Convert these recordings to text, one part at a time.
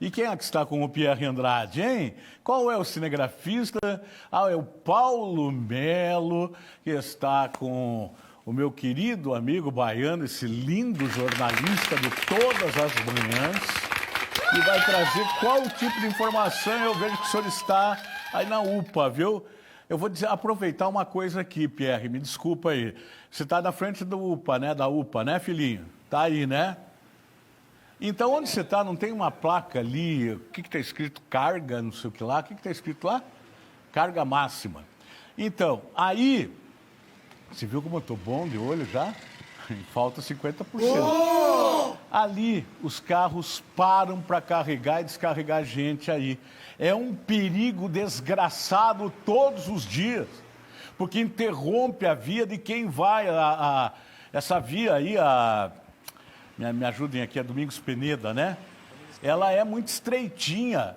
E quem é que está com o Pierre Andrade, hein? Qual é o cinegrafista? É o Paulo Melo, que está com o meu querido amigo baiano, esse lindo jornalista de todas as manhãs, que vai trazer qual tipo de informação. Eu vejo que o senhor está aí na UPA, viu? Eu vou aproveitar uma coisa aqui, Pierre, me desculpa aí. Você está na frente do UPA, né? Da UPA, né, filhinho? Tá aí, né? Então, onde você está, não tem uma placa ali, o que está escrito? Carga, não sei o que lá. O que está escrito lá? Carga máxima. Então, aí, você viu como eu estou bom de olho já? Falta 50%. Ali, os carros param para carregar e descarregar gente aí. É um perigo desgraçado todos os dias, porque interrompe a via de quem vai essa via aí, me ajudem aqui, a Domingos Peneda, né? Ela é muito estreitinha,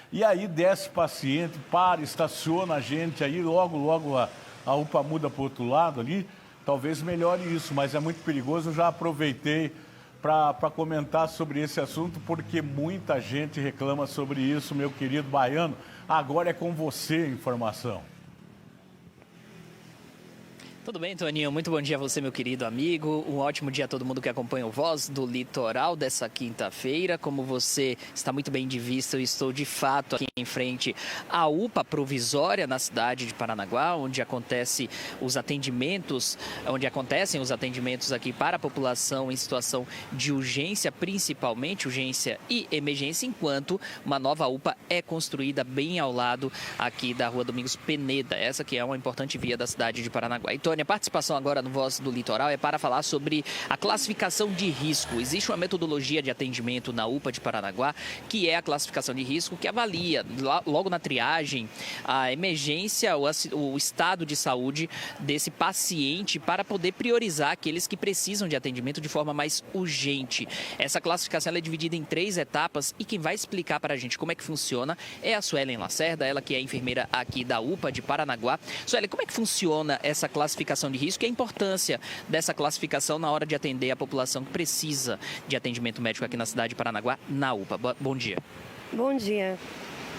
E aí desce paciente, para, estaciona a gente, aí logo a UPA muda para o outro lado ali, talvez melhore isso, mas é muito perigoso. Eu já aproveitei para comentar sobre esse assunto, porque muita gente reclama sobre isso, meu querido baiano. Agora é com você a informação. Tudo bem, Toninho? Muito bom dia a você, meu querido amigo. Um ótimo dia a todo mundo que acompanha o Voz do Litoral dessa quinta-feira. Como você está muito bem de vista, eu estou de fato aqui em frente à UPA provisória na cidade de Paranaguá, onde acontecem os atendimentos aqui para a população em situação de urgência, principalmente urgência e emergência, enquanto uma nova UPA é construída bem ao lado aqui da Rua Domingos Peneda, essa que é uma importante via da cidade de Paranaguá. A participação agora no Voz do Litoral é para falar sobre a classificação de risco. Existe uma metodologia de atendimento na UPA de Paranaguá, que é a classificação de risco, que avalia logo na triagem a emergência, o estado de saúde desse paciente para poder priorizar aqueles que precisam de atendimento de forma mais urgente. Essa classificação é dividida em 3 etapas e quem vai explicar para a gente como é que funciona é a Suelen Lacerda, ela que é enfermeira aqui da UPA de Paranaguá. Suelen, como é que funciona essa classificação de risco e a importância dessa classificação na hora de atender a população que precisa de atendimento médico aqui na cidade de Paranaguá, na UPA? Bom dia. Bom dia.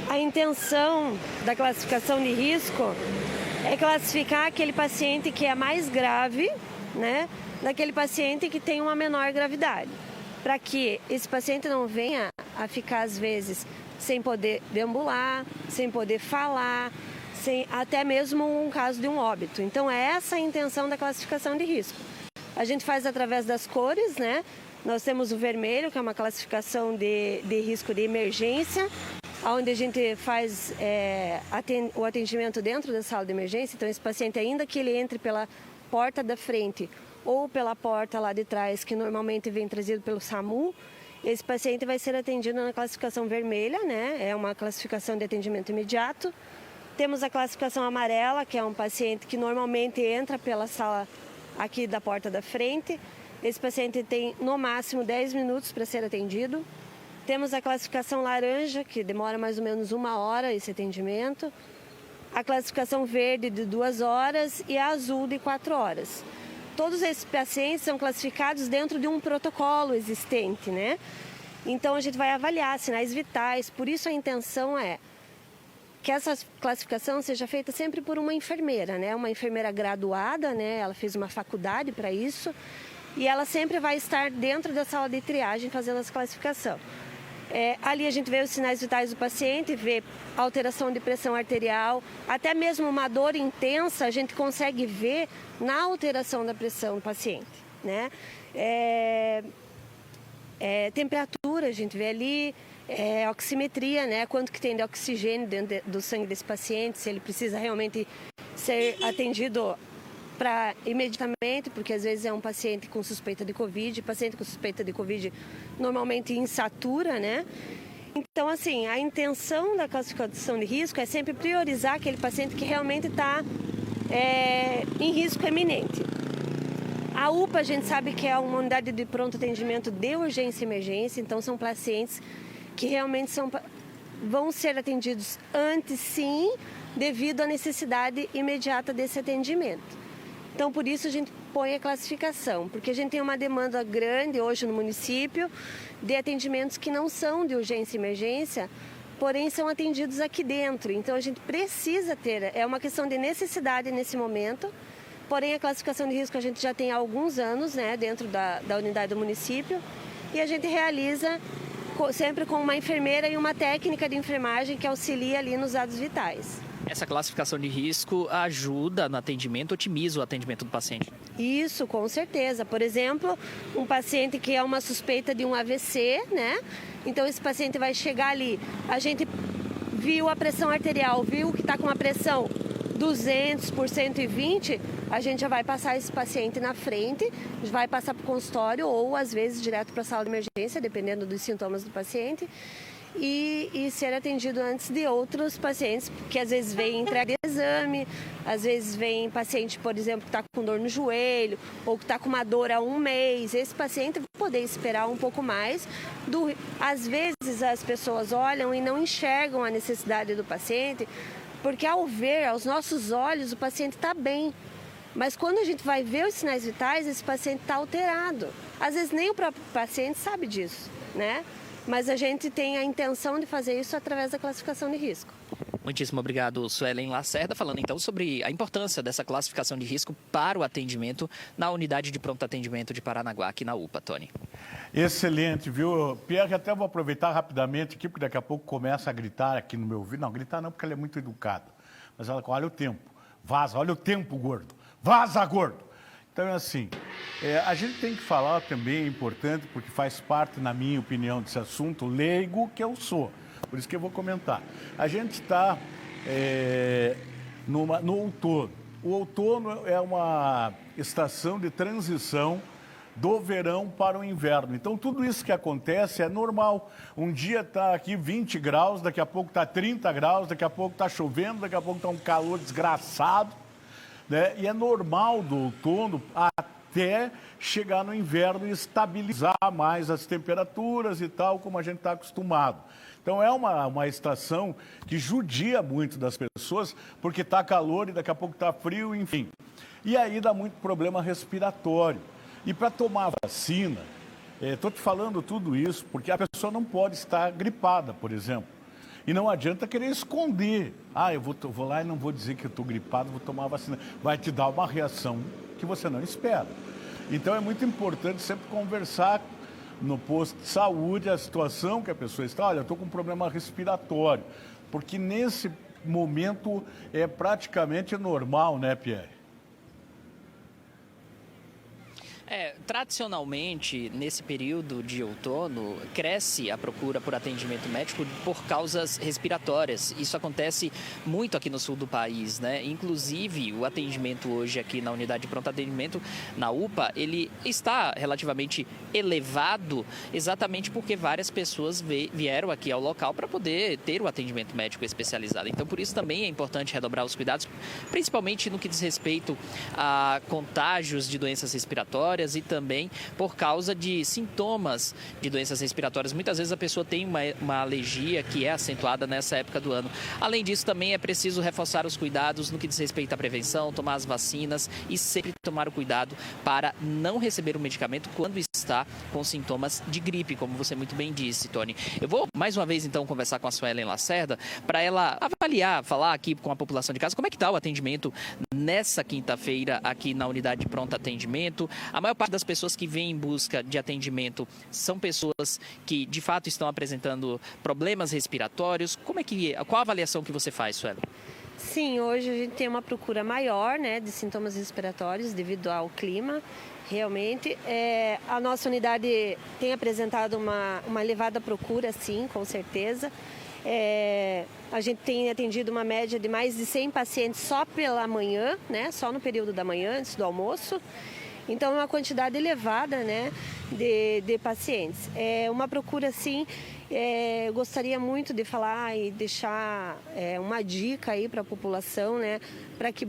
A intenção da classificação de risco é classificar aquele paciente que é mais grave, né, daquele paciente que tem uma menor gravidade, para que esse paciente não venha a ficar, às vezes, sem poder deambular, sem poder falar, até mesmo um caso de um óbito. Então, é essa a intenção da classificação de risco. A gente faz através das cores, né? Nós temos o vermelho, que é uma classificação de risco de emergência, onde a gente faz o atendimento dentro da sala de emergência. Então, esse paciente, ainda que ele entre pela porta da frente ou pela porta lá de trás, que normalmente vem trazido pelo SAMU, esse paciente vai ser atendido na classificação vermelha, né? É uma classificação de atendimento imediato. Temos a classificação amarela, que é um paciente que normalmente entra pela sala aqui da porta da frente. Esse paciente tem no máximo 10 minutos para ser atendido. Temos a classificação laranja, que demora mais ou menos 1 hora esse atendimento. A classificação verde de 2 horas e a azul de 4 horas. Todos esses pacientes são classificados dentro de um protocolo existente, né? Então a gente vai avaliar sinais vitais, por isso a intenção é que essa classificação seja feita sempre por uma enfermeira, né? Uma enfermeira graduada, né? Ela fez uma faculdade para isso e ela sempre vai estar dentro da sala de triagem fazendo essa classificação. Ali a gente vê os sinais vitais do paciente, vê alteração de pressão arterial, até mesmo uma dor intensa a gente consegue ver na alteração da pressão do paciente, né? Temperatura a gente vê ali. Oximetria, né? Quanto que tem de oxigênio dentro do sangue desse paciente, se ele precisa realmente ser atendido imediatamente, porque às vezes é um paciente com suspeita de Covid, paciente com suspeita de Covid normalmente insatura, né? Então, assim, a intenção da classificação de risco é sempre priorizar aquele paciente que realmente está em risco eminente. A UPA, a gente sabe que é uma unidade de pronto atendimento de urgência e emergência, então são pacientes que realmente vão ser atendidos antes, sim, devido à necessidade imediata desse atendimento. Então, por isso a gente põe a classificação, porque a gente tem uma demanda grande hoje no município de atendimentos que não são de urgência e emergência, porém são atendidos aqui dentro. Então, a gente precisa ter, é uma questão de necessidade nesse momento, porém a classificação de risco a gente já tem há alguns anos, né, dentro da unidade do município, e a gente realiza sempre com uma enfermeira e uma técnica de enfermagem que auxilia ali nos dados vitais. Essa classificação de risco ajuda no atendimento, otimiza o atendimento do paciente? Isso, com certeza. Por exemplo, um paciente que é uma suspeita de um AVC, né? Então, esse paciente vai chegar ali, a gente viu a pressão arterial, viu que está com uma pressão 200 por 120, a gente já vai passar esse paciente na frente, vai passar para o consultório ou, às vezes, direto para a sala de emergência, dependendo dos sintomas do paciente. E ser atendido antes de outros pacientes, que às vezes vem entrega de exame, às vezes vem paciente, por exemplo, que está com dor no joelho ou que está com uma dor há 1 mês. Esse paciente vai poder esperar um pouco mais. Às vezes as pessoas olham e não enxergam a necessidade do paciente, porque ao ver aos nossos olhos o paciente está bem. Mas quando a gente vai ver os sinais vitais, esse paciente está alterado. Às vezes nem o próprio paciente sabe disso, né? Mas a gente tem a intenção de fazer isso através da classificação de risco. Muitíssimo obrigado, Suelen Lacerda, falando então sobre a importância dessa classificação de risco para o atendimento na unidade de pronto atendimento de Paranaguá, aqui na UPA, Tony. Excelente, viu? Pierre, até vou aproveitar rapidamente aqui, porque daqui a pouco começa a gritar aqui no meu ouvido. Não, gritar não, porque ela é muito educada. Mas ela, olha o tempo, vaza, olha o tempo, gordo, vaza, gordo. Então, é assim, a gente tem que falar também, é importante, porque faz parte, na minha opinião, desse assunto, leigo que eu sou. Por isso que eu vou comentar. A gente está no outono. O outono é uma estação de transição do verão para o inverno. Então, tudo isso que acontece é normal. Um dia está aqui 20 graus, daqui a pouco está 30 graus, daqui a pouco está chovendo, daqui a pouco está um calor desgraçado. Né? E é normal do outono até chegar no inverno e estabilizar mais as temperaturas e tal, como a gente está acostumado. Então é uma estação que judia muito das pessoas, porque está calor e daqui a pouco está frio, enfim. E aí dá muito problema respiratório. E para tomar vacina, estou te falando tudo isso, porque a pessoa não pode estar gripada, por exemplo. E não adianta querer esconder. Eu vou lá e não vou dizer que eu estou gripado, vou tomar a vacina. Vai te dar uma reação que você não espera. Então é muito importante sempre conversar no posto de saúde a situação que a pessoa está. Olha, eu estou com um problema respiratório. Porque nesse momento é praticamente normal, né, Pierre? Tradicionalmente, nesse período de outono, cresce a procura por atendimento médico por causas respiratórias. Isso acontece muito aqui no sul do país, né? Inclusive, o atendimento hoje aqui na unidade de pronto atendimento, na UPA, ele está relativamente elevado exatamente porque várias pessoas vieram aqui ao local para poder ter o atendimento médico especializado. Então, por isso também é importante redobrar os cuidados, principalmente no que diz respeito a contágios de doenças respiratórias e também por causa de sintomas de doenças respiratórias. Muitas vezes a pessoa tem uma alergia que é acentuada nessa época do ano. Além disso, também é preciso reforçar os cuidados no que diz respeito à prevenção, tomar as vacinas e sempre tomar o cuidado para não receber o medicamento quando está com sintomas de gripe, como você muito bem disse, Tony. Eu vou mais uma vez então conversar com a Suelen Lacerda para ela avaliar, falar aqui com a população de casa como é que está o atendimento nessa quinta-feira aqui na unidade de pronto atendimento. A maior parte das pessoas que vêm em busca de atendimento são pessoas que, de fato, estão apresentando problemas respiratórios. Qual a avaliação que você faz, Suelen? Sim, hoje a gente tem uma procura maior, né, de sintomas respiratórios devido ao clima. Realmente, a nossa unidade tem apresentado uma elevada procura, sim, com certeza. A gente tem atendido uma média de mais de 100 pacientes só pela manhã, né, só no período da manhã, antes do almoço. Então, é uma quantidade elevada, né, de pacientes. É uma procura, sim, eu gostaria muito de falar e deixar uma dica aí para a população, né, para que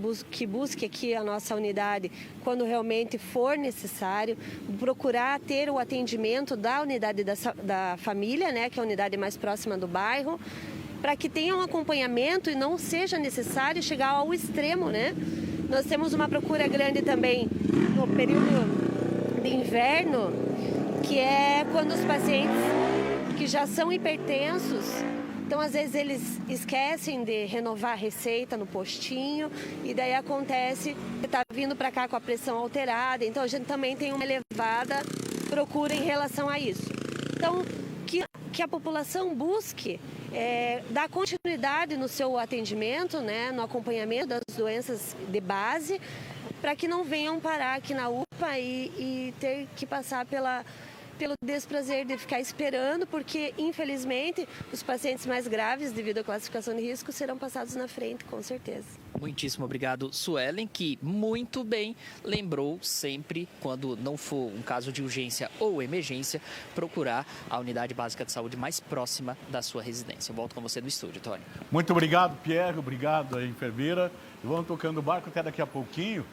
busque aqui a nossa unidade quando realmente for necessário, procurar ter o atendimento da unidade da família, né, que é a unidade mais próxima do bairro, para que tenha um acompanhamento e não seja necessário chegar ao extremo, né, Nós temos uma procura grande também no período de inverno, que é quando os pacientes que já são hipertensos, então às vezes eles esquecem de renovar a receita no postinho e daí acontece que está vindo para cá com a pressão alterada, então a gente também tem uma elevada procura em relação a isso. Então, que a população busque dar continuidade no seu atendimento, né, no acompanhamento das doenças de base, para que não venham parar aqui na UPA e ter que passar pelo desprazer de ficar esperando, porque, infelizmente, os pacientes mais graves, devido à classificação de risco, serão passados na frente, com certeza. Muitíssimo obrigado, Suelen, que muito bem lembrou sempre, quando não for um caso de urgência ou emergência, procurar a unidade básica de saúde mais próxima da sua residência. Eu volto com você no estúdio, Tony. Muito obrigado, Pierre. Obrigado, a enfermeira. Vamos tocando o barco até daqui a pouquinho.